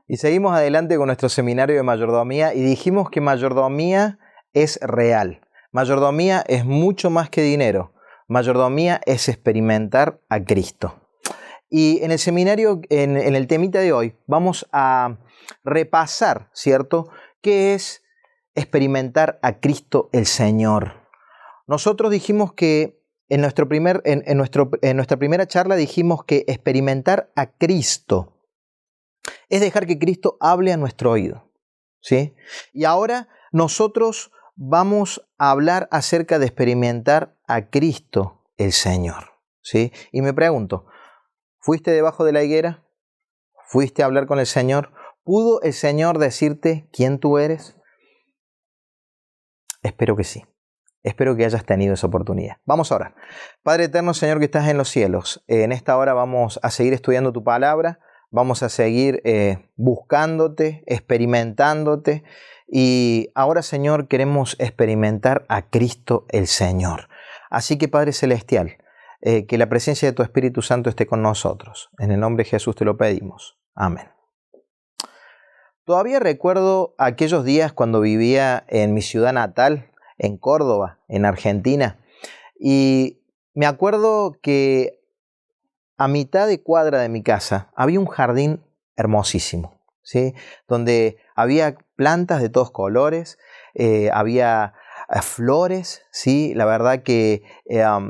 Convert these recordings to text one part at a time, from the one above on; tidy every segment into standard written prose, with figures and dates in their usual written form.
Y seguimos adelante con nuestro seminario de mayordomía y dijimos que mayordomía es real. Mayordomía es mucho más que dinero. Mayordomía es experimentar a Cristo. Y en el seminario, en el temita de hoy, vamos a repasar, ¿cierto?, qué es experimentar a Cristo el Señor. Nosotros dijimos que en nuestra primera charla dijimos que experimentar a Cristo es dejar que Cristo hable a nuestro oído, ¿sí? Y ahora nosotros vamos a hablar acerca de experimentar a Cristo el Señor, ¿sí? Y me pregunto, ¿fuiste debajo de la higuera? ¿Fuiste a hablar con el Señor? ¿Pudo el Señor decirte quién tú eres? Espero que sí. Espero que hayas tenido esa oportunidad. Vamos a orar. Padre eterno, Señor, que estás en los cielos, en esta hora vamos a seguir estudiando tu palabra. Vamos a seguir buscándote, experimentándote. Y ahora, Señor, queremos experimentar a Cristo el Señor. Así que, Padre Celestial, que la presencia de tu Espíritu Santo esté con nosotros. En el nombre de Jesús te lo pedimos. Amén. Todavía recuerdo aquellos días cuando vivía en mi ciudad natal, en Córdoba, en Argentina. Y me acuerdo que a mitad de cuadra de mi casa había un jardín hermosísimo, ¿sí? Donde había plantas de todos colores, había flores, ¿sí? La verdad que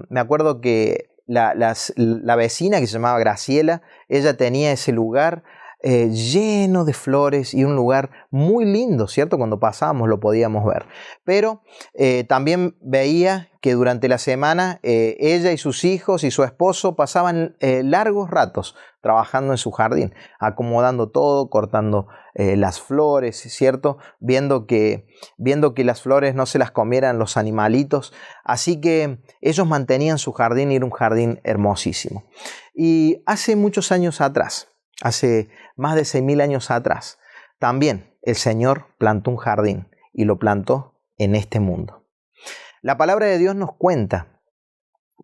me acuerdo que la vecina, que se llamaba Graciela, ella tenía ese lugar lleno de flores y un lugar muy lindo, ¿cierto? Cuando pasábamos lo podíamos ver. Pero también veía que durante la semana ella y sus hijos y su esposo pasaban largos ratos trabajando en su jardín, acomodando todo, cortando las flores, ¿cierto? Viendo que las flores no se las comieran los animalitos. Así que ellos mantenían su jardín y era un jardín hermosísimo. Y hace muchos años atrás, hace más de 6.000 años atrás, también el Señor plantó un jardín y lo plantó en este mundo. La palabra de Dios nos cuenta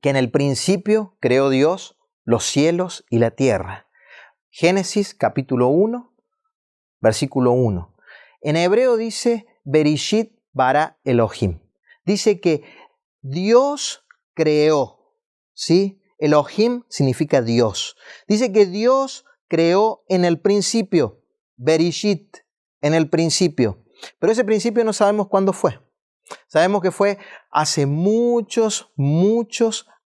que en el principio creó Dios los cielos y la tierra. Génesis capítulo 1, versículo 1. En hebreo dice Bereshit bara Elohim. Dice que Dios creó, ¿sí? Elohim significa Dios. Dice que Dios creó en el principio, Bereshit, en el principio. Pero ese principio no sabemos cuándo fue. Sabemos que fue hace muchos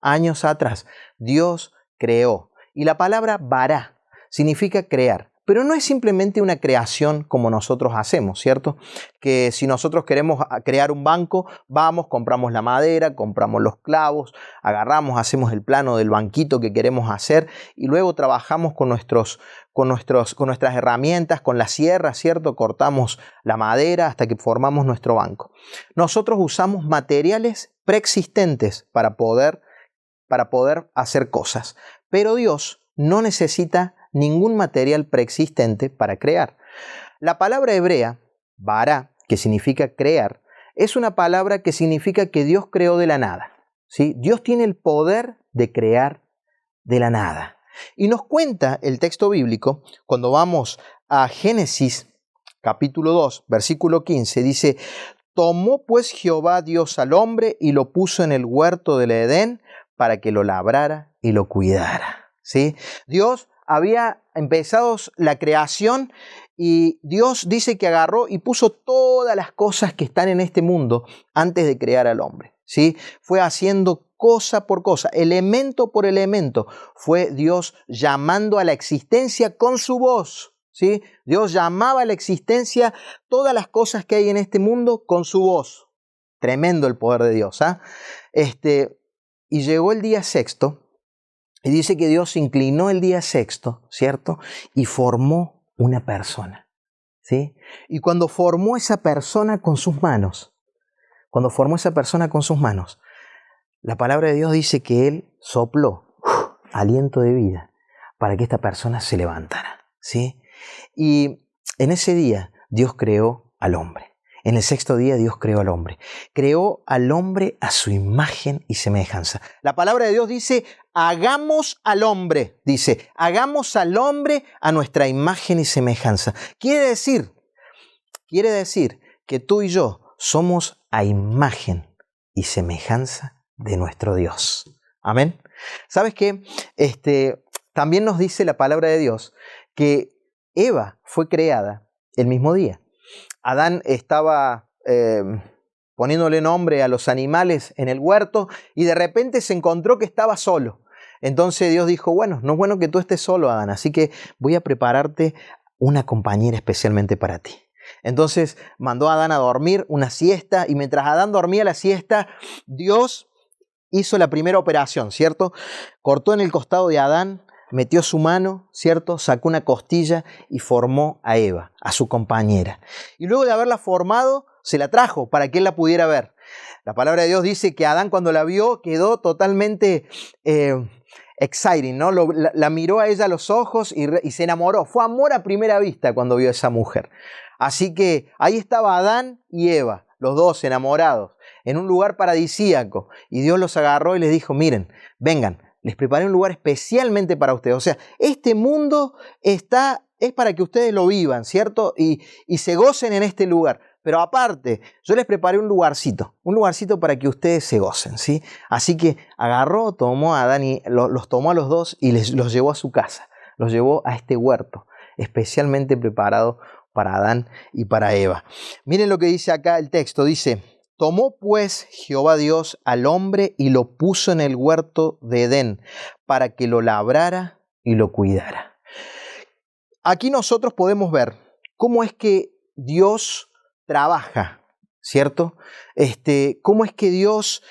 años atrás. Dios creó. Y la palabra bara significa crear. Pero no es simplemente una creación como nosotros hacemos, ¿cierto? Que si nosotros queremos crear un banco, vamos, compramos la madera, compramos los clavos, agarramos, hacemos el plano del banquito que queremos hacer y luego trabajamos con nuestras herramientas, con la sierra, ¿cierto? Cortamos la madera hasta que formamos nuestro banco. Nosotros usamos materiales preexistentes para poder hacer cosas, pero Dios no necesita ningún material preexistente para crear. La palabra hebrea, bara, que significa crear, es una palabra que significa que Dios creó de la nada, ¿sí? Dios tiene el poder de crear de la nada. Y nos cuenta el texto bíblico, cuando vamos a Génesis capítulo 2, versículo 15, dice: tomó pues Jehová Dios al hombre y lo puso en el huerto del Edén para que lo labrara y lo cuidara, ¿sí? Dios había empezado la creación y Dios dice que agarró y puso todas las cosas que están en este mundo antes de crear al hombre, ¿sí? Fue haciendo cosa por cosa, elemento por elemento. Fue Dios llamando a la existencia con su voz, ¿sí? Dios llamaba a la existencia todas las cosas que hay en este mundo con su voz. Tremendo el poder de Dios, ¿ah? Y llegó el día sexto. Y dice que Dios se inclinó el día sexto, ¿cierto? Y formó una persona, ¿sí? Y cuando formó esa persona con sus manos, la palabra de Dios dice que Él sopló aliento de vida para que esta persona se levantara, ¿sí? Y en ese día Dios creó al hombre. En el sexto día Dios creó al hombre. Creó al hombre a su imagen y semejanza. La palabra de Dios dice, hagamos al hombre. Dice, hagamos al hombre a nuestra imagen y semejanza. Quiere decir que tú y yo somos a imagen y semejanza de nuestro Dios. Amén. ¿Sabes qué? También nos dice la palabra de Dios que Eva fue creada el mismo día. Adán estaba poniéndole nombre a los animales en el huerto y de repente se encontró que estaba solo. Entonces Dios dijo, bueno, no es bueno que tú estés solo, Adán, así que voy a prepararte una compañera especialmente para ti. Entonces mandó a Adán a dormir una siesta y mientras Adán dormía la siesta, Dios hizo la primera operación, ¿cierto? Cortó en el costado de Adán, metió su mano, ¿cierto? Sacó una costilla y formó a Eva, a su compañera. Y luego de haberla formado, se la trajo para que él la pudiera ver. La palabra de Dios dice que Adán cuando la vio quedó totalmente exciting, ¿no? La miró a ella a los ojos y se enamoró. Fue amor a primera vista cuando vio a esa mujer. Así que ahí estaba Adán y Eva, los dos enamorados, en un lugar paradisíaco. Y Dios los agarró y les dijo, miren, vengan. Les preparé un lugar especialmente para ustedes. O sea, este mundo es para que ustedes lo vivan, ¿cierto? Y se gocen en este lugar. Pero aparte, yo les preparé un lugarcito para que ustedes se gocen, ¿sí? Así que agarró, tomó a Adán y los tomó a los dos y los llevó a su casa. Los llevó a este huerto, especialmente preparado para Adán y para Eva. Miren lo que dice acá el texto, dice... Tomó pues Jehová Dios al hombre y lo puso en el huerto de Edén para que lo labrara y lo cuidara. Aquí nosotros podemos ver cómo es que Dios trabaja, ¿cierto? Cómo es que Dios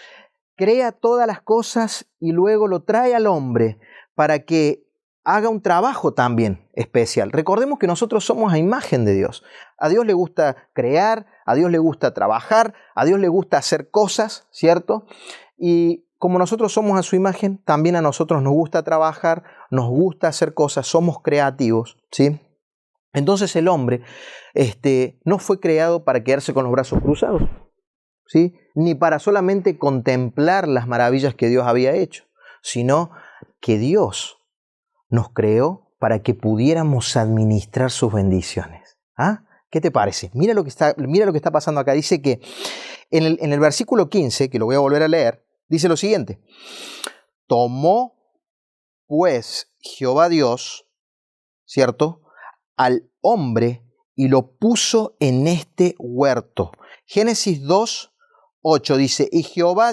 crea todas las cosas y luego lo trae al hombre para que haga un trabajo también especial. Recordemos que nosotros somos a imagen de Dios. A Dios le gusta crear, a Dios le gusta trabajar, a Dios le gusta hacer cosas, ¿cierto? Y como nosotros somos a su imagen, también a nosotros nos gusta trabajar, nos gusta hacer cosas, somos creativos, ¿sí? Entonces el hombre no fue creado para quedarse con los brazos cruzados, ¿sí? Ni para solamente contemplar las maravillas que Dios había hecho, sino que Dios nos creó para que pudiéramos administrar sus bendiciones. ¿Ah? ¿Qué te parece? Mira lo que está pasando acá. Dice que en el versículo 15, que lo voy a volver a leer, dice lo siguiente. Tomó pues Jehová Dios, ¿cierto?, al hombre y lo puso en este huerto. Génesis 2:8 dice, y Jehová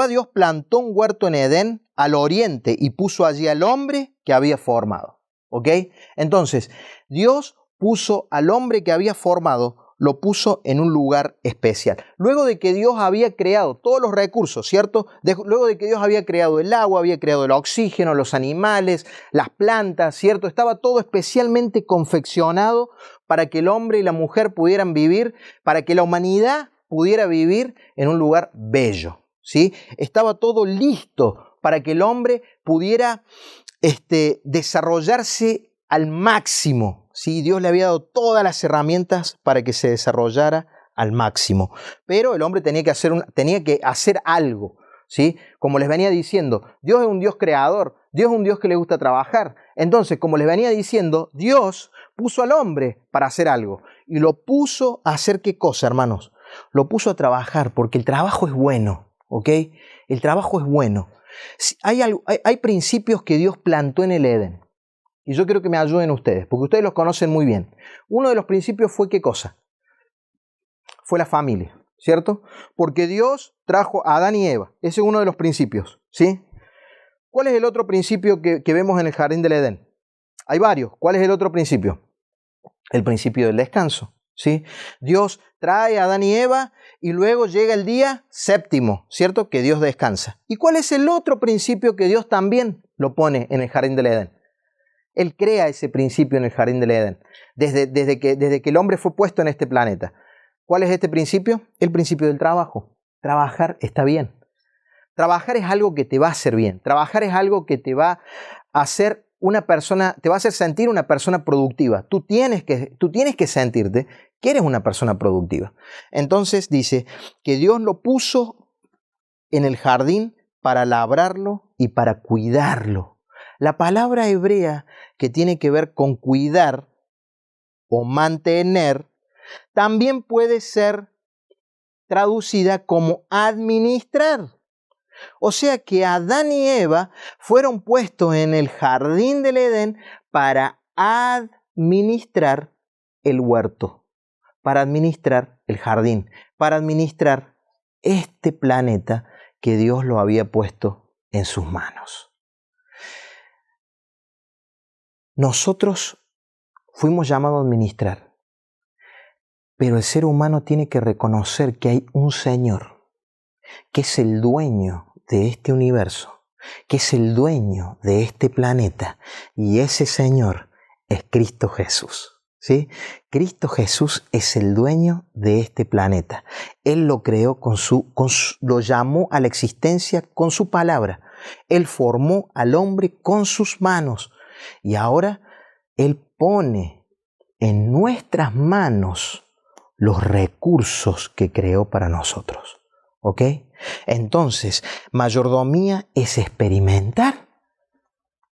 Dios plantó un huerto en Edén al oriente y puso allí al hombre que había formado. ¿Ok? Entonces, Dios puso al hombre que había formado, lo puso en un lugar especial. Luego de que Dios había creado todos los recursos, ¿cierto? Luego de que Dios había creado el agua, había creado el oxígeno, los animales, las plantas, ¿cierto? Estaba todo especialmente confeccionado para que el hombre y la mujer pudieran vivir, para que la humanidad pudiera vivir en un lugar bello, ¿sí? Estaba todo listo para que el hombre pudiera desarrollarse al máximo, ¿sí? Dios le había dado todas las herramientas para que se desarrollara al máximo. Pero el hombre tenía que hacer algo, ¿sí? Como les venía diciendo, Dios es un Dios creador, Dios es un Dios que le gusta trabajar. Entonces, como les venía diciendo, Dios puso al hombre para hacer algo. Y lo puso a hacer ¿qué cosa, hermanos? Lo puso a trabajar, porque el trabajo es bueno, ¿ok? El trabajo es bueno. Hay principios que Dios plantó en el Edén. Y yo quiero que me ayuden ustedes, porque ustedes los conocen muy bien. Uno de los principios fue ¿qué cosa? Fue la familia, ¿cierto? Porque Dios trajo a Adán y Eva. Ese es uno de los principios, ¿sí? ¿Cuál es el otro principio que vemos en el jardín del Edén? Hay varios. ¿Cuál es el otro principio? El principio del descanso, ¿sí? Dios trae a Adán y Eva y luego llega el día séptimo, ¿cierto? Que Dios descansa. ¿Y cuál es el otro principio que Dios también lo pone en el jardín del Edén? Él crea ese principio en el jardín del Edén, desde que el hombre fue puesto en este planeta. ¿Cuál es este principio? El principio del trabajo. Trabajar está bien. Trabajar es algo que te va a hacer bien. Trabajar es algo que te va a hacer te va a hacer sentir una persona productiva. Tú tienes que sentirte que eres una persona productiva. Entonces dice que Dios lo puso en el jardín para labrarlo y para cuidarlo. La palabra hebrea que tiene que ver con cuidar o mantener también puede ser traducida como administrar. O sea que Adán y Eva fueron puestos en el jardín del Edén para administrar el huerto, para administrar el jardín, para administrar este planeta que Dios lo había puesto en sus manos. Nosotros fuimos llamados a administrar, pero el ser humano tiene que reconocer que hay un Señor, que es el dueño de este universo, que es el dueño de este planeta, y ese Señor es Cristo Jesús. ¿Sí? Cristo Jesús es el dueño de este planeta. Él lo creó lo llamó a la existencia con su palabra. Él formó al hombre con sus manos. Y ahora Él pone en nuestras manos los recursos que creó para nosotros. ¿Ok? Entonces, mayordomía es experimentar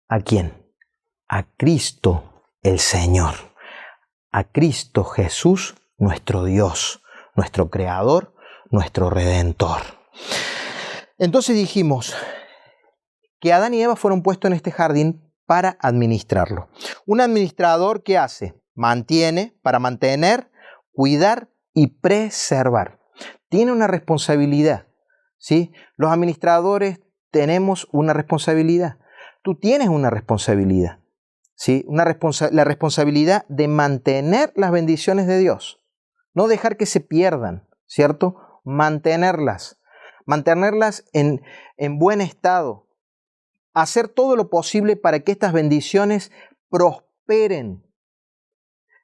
¿a quién? A Cristo el Señor. A Cristo Jesús, nuestro Dios, nuestro Creador, nuestro Redentor. Entonces dijimos que Adán y Eva fueron puestos en este jardín para administrarlo. Un administrador, ¿qué hace? Para mantener, cuidar y preservar. Tiene una responsabilidad, ¿sí? Los administradores tenemos una responsabilidad. Tú tienes una responsabilidad. ¿Sí? La responsabilidad de mantener las bendiciones de Dios, no dejar que se pierdan, ¿cierto? Mantenerlas en buen estado, hacer todo lo posible para que estas bendiciones prosperen.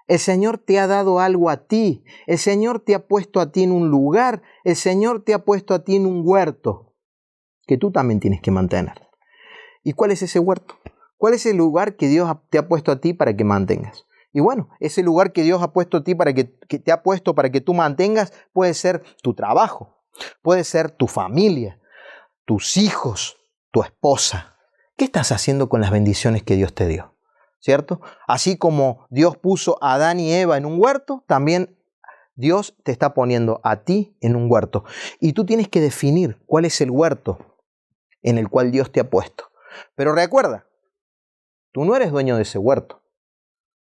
El Señor te ha dado algo a ti, el Señor te ha puesto a ti en un lugar, el Señor te ha puesto a ti en un huerto que tú también tienes que mantener. ¿Y cuál es ese huerto? ¿Cuál es el lugar que Dios te ha puesto a ti para que mantengas? Y bueno, ese lugar que Dios ha puesto a ti para que tú mantengas puede ser tu trabajo, puede ser tu familia, tus hijos, tu esposa. ¿Qué estás haciendo con las bendiciones que Dios te dio? ¿Cierto? Así como Dios puso a Adán y Eva en un huerto, también Dios te está poniendo a ti en un huerto. Y tú tienes que definir cuál es el huerto en el cual Dios te ha puesto. Pero recuerda, tú no eres dueño de ese huerto.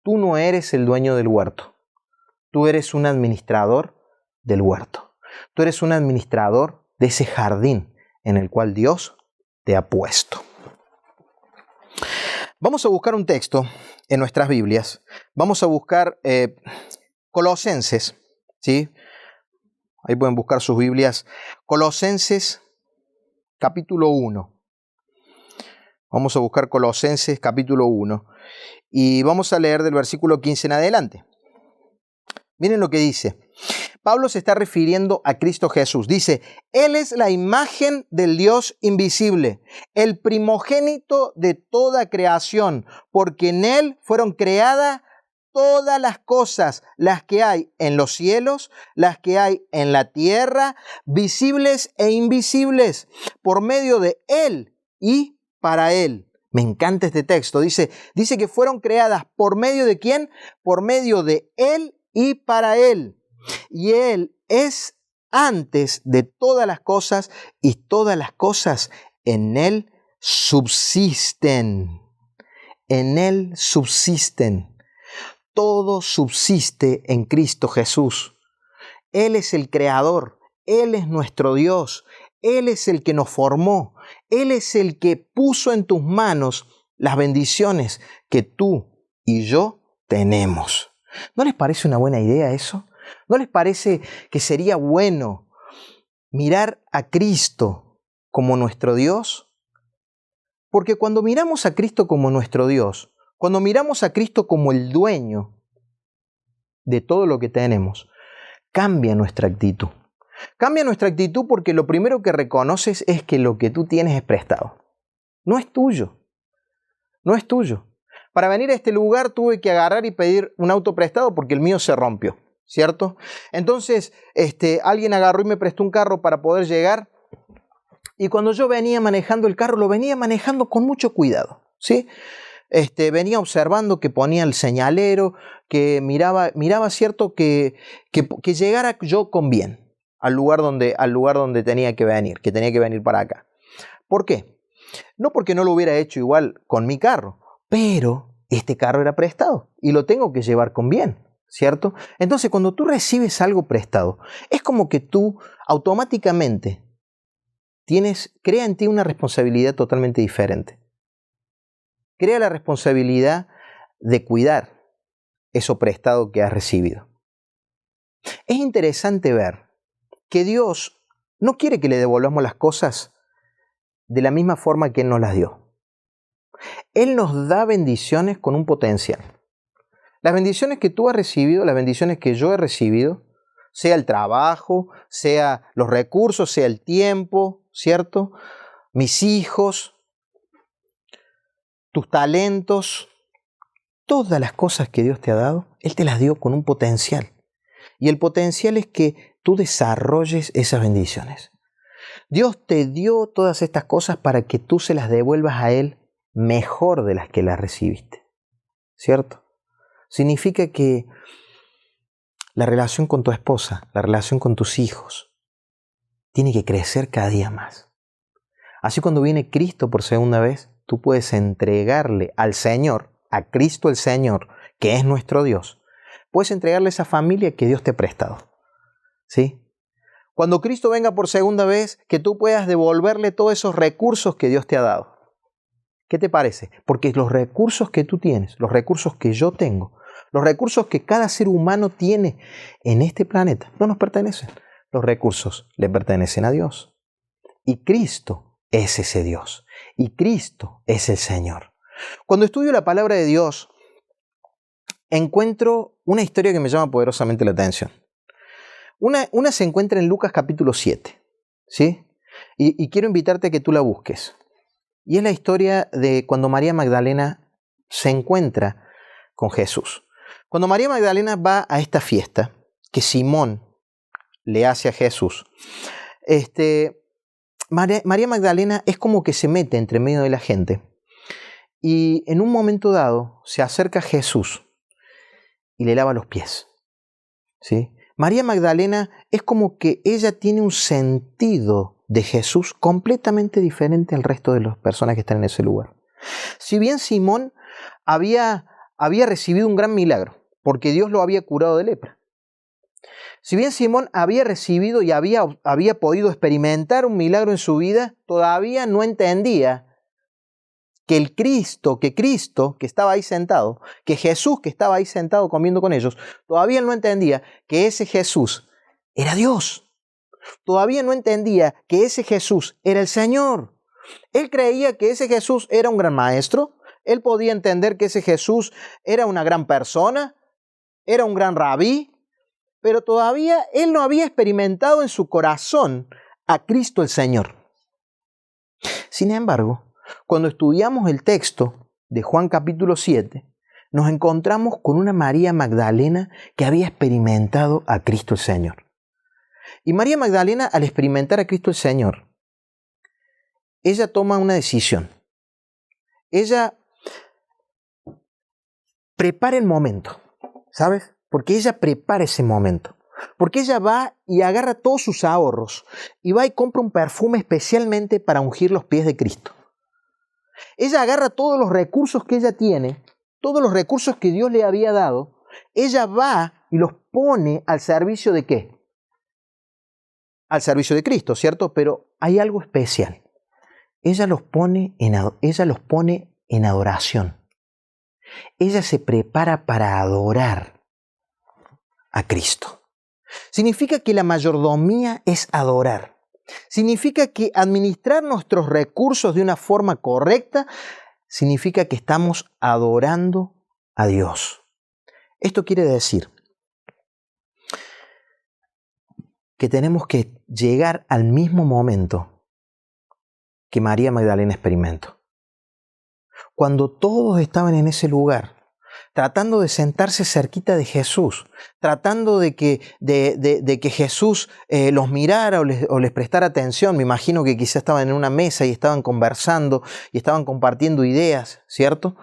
Tú no eres el dueño del huerto. Tú eres un administrador del huerto. Tú eres un administrador de ese jardín en el cual Dios te ha puesto. Vamos a buscar un texto en nuestras Biblias. Vamos a buscar Colosenses, ¿sí? Ahí pueden buscar sus Biblias. Colosenses capítulo 1. Vamos a buscar Colosenses capítulo 1 y vamos a leer del versículo 15 en adelante. Miren lo que dice. Pablo se está refiriendo a Cristo Jesús. Dice, Él es la imagen del Dios invisible, el primogénito de toda creación, porque en Él fueron creadas todas las cosas, las que hay en los cielos, las que hay en la tierra, visibles e invisibles, por medio de Él y para Él. Me encanta este texto. Dice que fueron creadas ¿por medio de quién? Por medio de Él y para Él. Y Él es antes de todas las cosas y todas las cosas en Él subsisten. En Él subsisten. Todo subsiste en Cristo Jesús. Él es el Creador. Él es nuestro Dios. Él es el que nos formó. Él es el que puso en tus manos las bendiciones que tú y yo tenemos. ¿No les parece una buena idea eso? ¿No les parece que sería bueno mirar a Cristo como nuestro Dios? Porque cuando miramos a Cristo como nuestro Dios, cuando miramos a Cristo como el dueño de todo lo que tenemos, cambia nuestra actitud. Cambia nuestra actitud porque lo primero que reconoces es que lo que tú tienes es prestado. No es tuyo. no es tuyo. Para venir a este lugar tuve que agarrar y pedir un auto prestado porque el mío se rompió, ¿cierto? Entonces, alguien agarró y me prestó un carro para poder llegar. Y cuando yo venía manejando el carro, lo venía manejando con mucho cuidado, ¿sí? Venía observando que ponía el señalero, que miraba cierto, que llegara yo con bien al lugar donde tenía que venir para acá. ¿Por qué? No porque no lo hubiera hecho igual con mi carro, pero este carro era prestado y lo tengo que llevar con bien, ¿cierto? Entonces, cuando tú recibes algo prestado, es como que tú automáticamente crea en ti una responsabilidad totalmente diferente. Crea la responsabilidad de cuidar eso prestado que has recibido. Es interesante ver que Dios no quiere que le devolvamos las cosas de la misma forma que Él nos las dio. Él nos da bendiciones con un potencial. Las bendiciones que tú has recibido, las bendiciones que yo he recibido, sea el trabajo, sea los recursos, sea el tiempo, ¿cierto? Mis hijos, tus talentos, todas las cosas que Dios te ha dado, Él te las dio con un potencial. Y el potencial es que tú desarrolles esas bendiciones. Dios te dio todas estas cosas para que tú se las devuelvas a Él mejor de las que las recibiste, ¿cierto? Significa que la relación con tu esposa, la relación con tus hijos, tiene que crecer cada día más. Así cuando viene Cristo por segunda vez, tú puedes entregarle al Señor, a Cristo el Señor, que es nuestro Dios, puedes entregarle esa familia que Dios te ha prestado, ¿sí? Cuando Cristo venga por segunda vez, que tú puedas devolverle todos esos recursos que Dios te ha dado. ¿Qué te parece? Porque los recursos que tú tienes, los recursos que yo tengo, los recursos que cada ser humano tiene en este planeta, no nos pertenecen. Los recursos le pertenecen a Dios. Y Cristo es ese Dios. Y Cristo es el Señor. Cuando estudio la palabra de Dios, encuentro una historia que me llama poderosamente la atención. Una se encuentra en Lucas capítulo 7, ¿sí? Y quiero invitarte a que tú la busques. Y es la historia de cuando María Magdalena se encuentra con Jesús. Cuando María Magdalena va a esta fiesta que Simón le hace a Jesús, María Magdalena es como que se mete entre medio de la gente y en un momento dado se acerca a Jesús y le lava los pies, ¿sí? María Magdalena es como que ella tiene un sentido de Jesús completamente diferente al resto de las personas que están en ese lugar. Si bien Simón había recibido un gran milagro, porque Dios lo había curado de lepra. Si bien Simón había recibido y había podido experimentar un milagro en su vida, todavía no entendía que Cristo que estaba ahí sentado, que Jesús que estaba ahí sentado comiendo con ellos, todavía no entendía que ese Jesús era Dios. Todavía no entendía que ese Jesús era el Señor. Él creía que ese Jesús era un gran maestro. Él podía entender que ese Jesús era una gran persona, era un gran rabí, pero todavía él no había experimentado en su corazón a Cristo el Señor. Sin embargo, cuando estudiamos el texto de Juan capítulo 7, nos encontramos con una María Magdalena que había experimentado a Cristo el Señor. Y María Magdalena, al experimentar a Cristo el Señor, ella toma una decisión. Ella prepara el momento, ¿sabes? Porque ella prepara ese momento. Porque ella va y agarra todos sus ahorros y va y compra un perfume especialmente para ungir los pies de Cristo. Ella agarra todos los recursos que ella tiene, todos los recursos que Dios le había dado, ella va y los pone al servicio ¿de qué? Al servicio de Cristo, ¿cierto? Pero hay algo especial. Ella los pone en adoración. Ella se prepara para adorar a Cristo. Significa que la mayordomía es adorar. Significa que administrar nuestros recursos de una forma correcta significa que estamos adorando a Dios. Esto quiere decir que tenemos que llegar al mismo momento que María Magdalena experimentó. cuando todos estaban en ese lugar, tratando de sentarse cerquita de Jesús, tratando de que Jesús los mirara o les prestara atención. Me imagino que quizás estaban en una mesa y estaban conversando y estaban compartiendo ideas, ¿cierto?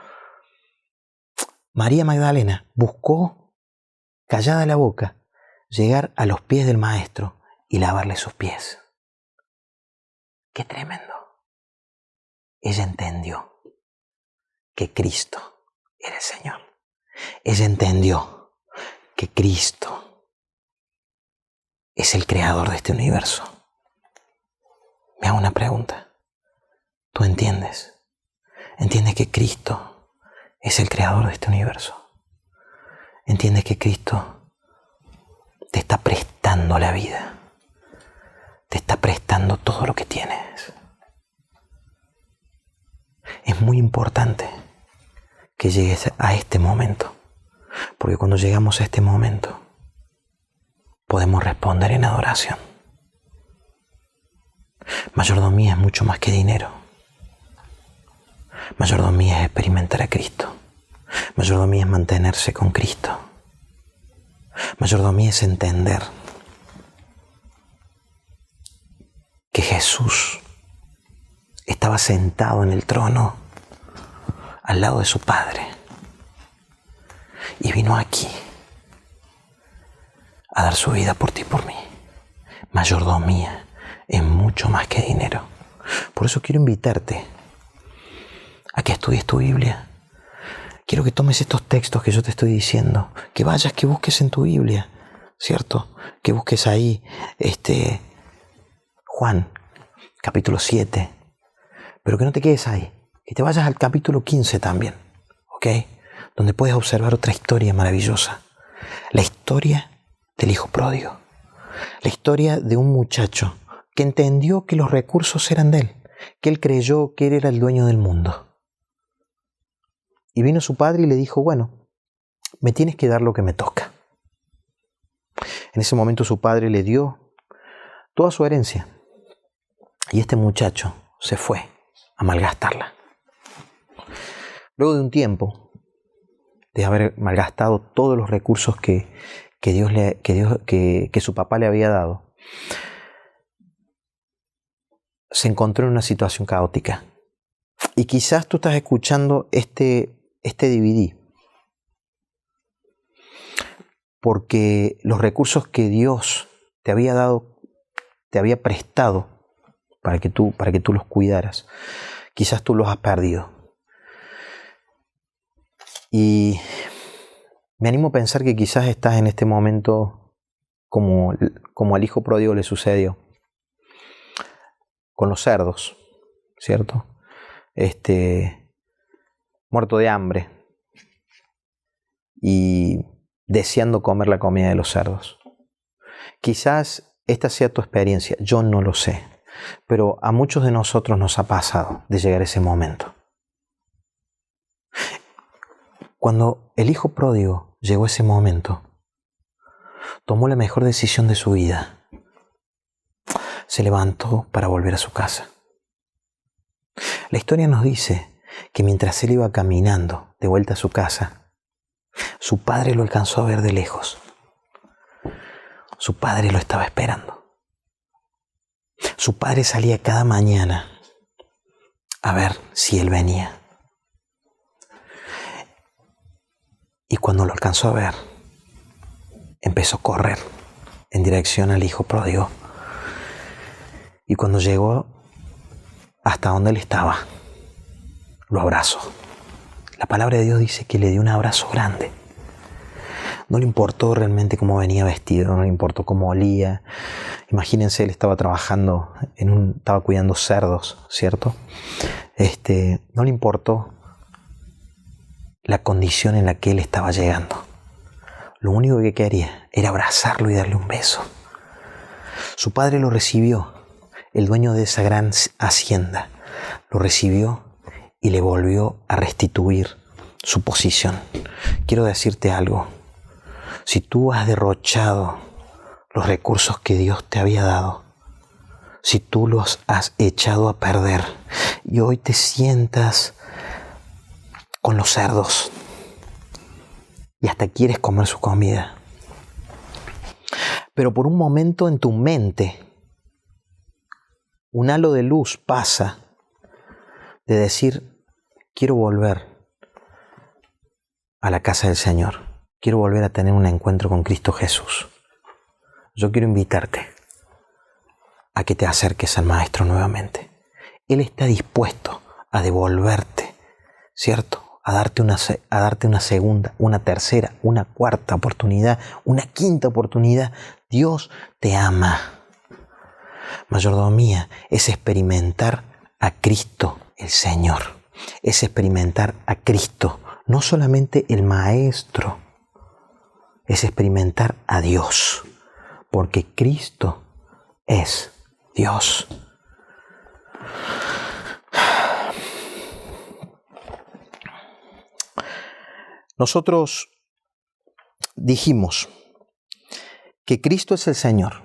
María Magdalena buscó, callada la boca, llegar a los pies del Maestro y lavarle sus pies. ¡Qué tremendo! Ella entendió que Cristo era el Señor. Ella entendió que Cristo es el creador de este universo. Me hago una pregunta. ¿Tú entiendes? ¿Entiendes que Cristo es el creador de este universo? ¿Entiendes que Cristo te está prestando la vida? Te está prestando todo lo que tienes. Es muy importante que llegues a este momento, porque cuando llegamos a este momento podemos responder en adoración. Mayordomía es mucho más que dinero. Mayordomía es experimentar a Cristo. Mayordomía es mantenerse con Cristo. Mayordomía es entender que Jesús estaba sentado en el trono al lado de su Padre y vino aquí a dar su vida por ti y por mí. Mayordomía es mucho más que dinero. Por eso quiero invitarte a que estudies tu Biblia. Quiero que tomes estos textos que yo te estoy diciendo, que vayas, que busques en tu Biblia, ¿cierto? Que busques ahí Juan, capítulo 7, pero que no te quedes ahí, que te vayas al capítulo 15 también, ¿ok? Donde puedes observar otra historia maravillosa, la historia del hijo pródigo, la historia de un muchacho que entendió que los recursos eran de él, que él creyó que él era el dueño del mundo. Y vino su padre y le dijo, bueno, me tienes que dar lo que me toca. En ese momento su padre le dio toda su herencia. Y este muchacho se fue a malgastarla. Luego de un tiempo de haber malgastado todos los recursos que su papá le había dado, se encontró en una situación caótica. Y quizás tú estás escuchando este DVD porque los recursos que Dios te había dado, te había prestado para que tú los cuidaras, quizás tú los has perdido. Y me animo a pensar que quizás estás en este momento como al hijo pródigo le sucedió con los cerdos, ¿cierto? Muerto de hambre y deseando comer la comida de los cerdos. Quizás esta sea tu experiencia, yo no lo sé, pero a muchos de nosotros nos ha pasado de llegar a ese momento. Cuando el hijo pródigo llegó a ese momento, tomó la mejor decisión de su vida. Se levantó para volver a su casa. La historia nos dice que mientras él iba caminando de vuelta a su casa, su padre lo alcanzó a ver de lejos. Su padre lo estaba esperando. Su padre salía cada mañana a ver si él venía. Y cuando lo alcanzó a ver, empezó a correr en dirección al hijo pródigo. Y cuando llegó hasta donde él estaba, lo abrazó. La palabra de Dios dice que le dio un abrazo grande. No le importó realmente cómo venía vestido, no le importó cómo olía. Imagínense, él estaba trabajando, estaba cuidando cerdos, ¿cierto? No le importó la condición en la que él estaba llegando. Lo único que quería era abrazarlo y darle un beso. Su padre lo recibió, el dueño de esa gran hacienda, lo recibió y le volvió a restituir su posición. Quiero decirte algo. Si tú has derrochado los recursos que Dios te había dado, si tú los has echado a perder y hoy te sientas con los cerdos y hasta quieres comer su comida. Pero por un momento en tu mente, un halo de luz pasa de decir, quiero volver a la casa del Señor. Quiero volver a tener un encuentro con Cristo Jesús. Yo quiero invitarte a que te acerques al Maestro nuevamente. Él está dispuesto a devolverte, ¿cierto? A darte una segunda, una tercera, una cuarta oportunidad, una quinta oportunidad. Dios te ama. Mayordomía es experimentar a Cristo el Señor. Es experimentar a Cristo, no solamente el Maestro. Es experimentar a Dios, porque Cristo es Dios. Nosotros dijimos que Cristo es el Señor.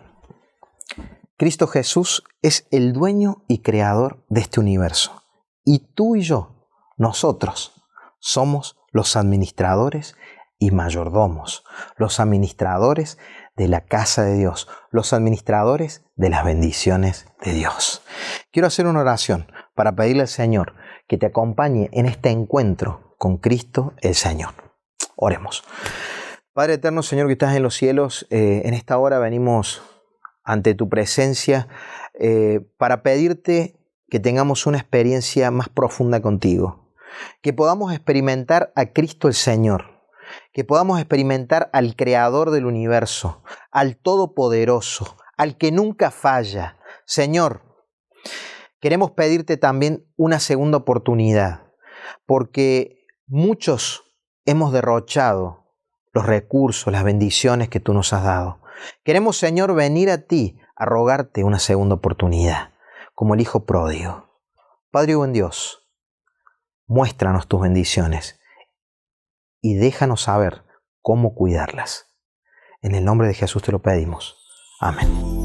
Cristo Jesús es el dueño y creador de este universo. Y tú y yo, nosotros, somos los administradores y mayordomos, los administradores de la casa de Dios, los administradores de las bendiciones de Dios. Quiero hacer una oración para pedirle al Señor que te acompañe en este encuentro con Cristo el Señor. Oremos. Padre eterno, Señor que estás en los cielos, en esta hora venimos ante tu presencia para pedirte que tengamos una experiencia más profunda contigo, que podamos experimentar a Cristo el Señor, que podamos experimentar al Creador del universo, al Todopoderoso, al que nunca falla. Señor, queremos pedirte también una segunda oportunidad, porque muchos hemos derrochado los recursos, las bendiciones que tú nos has dado. Queremos, Señor, venir a ti a rogarte una segunda oportunidad, como el Hijo pródigo. Padre buen Dios, muéstranos tus bendiciones y déjanos saber cómo cuidarlas. En el nombre de Jesús te lo pedimos. Amén.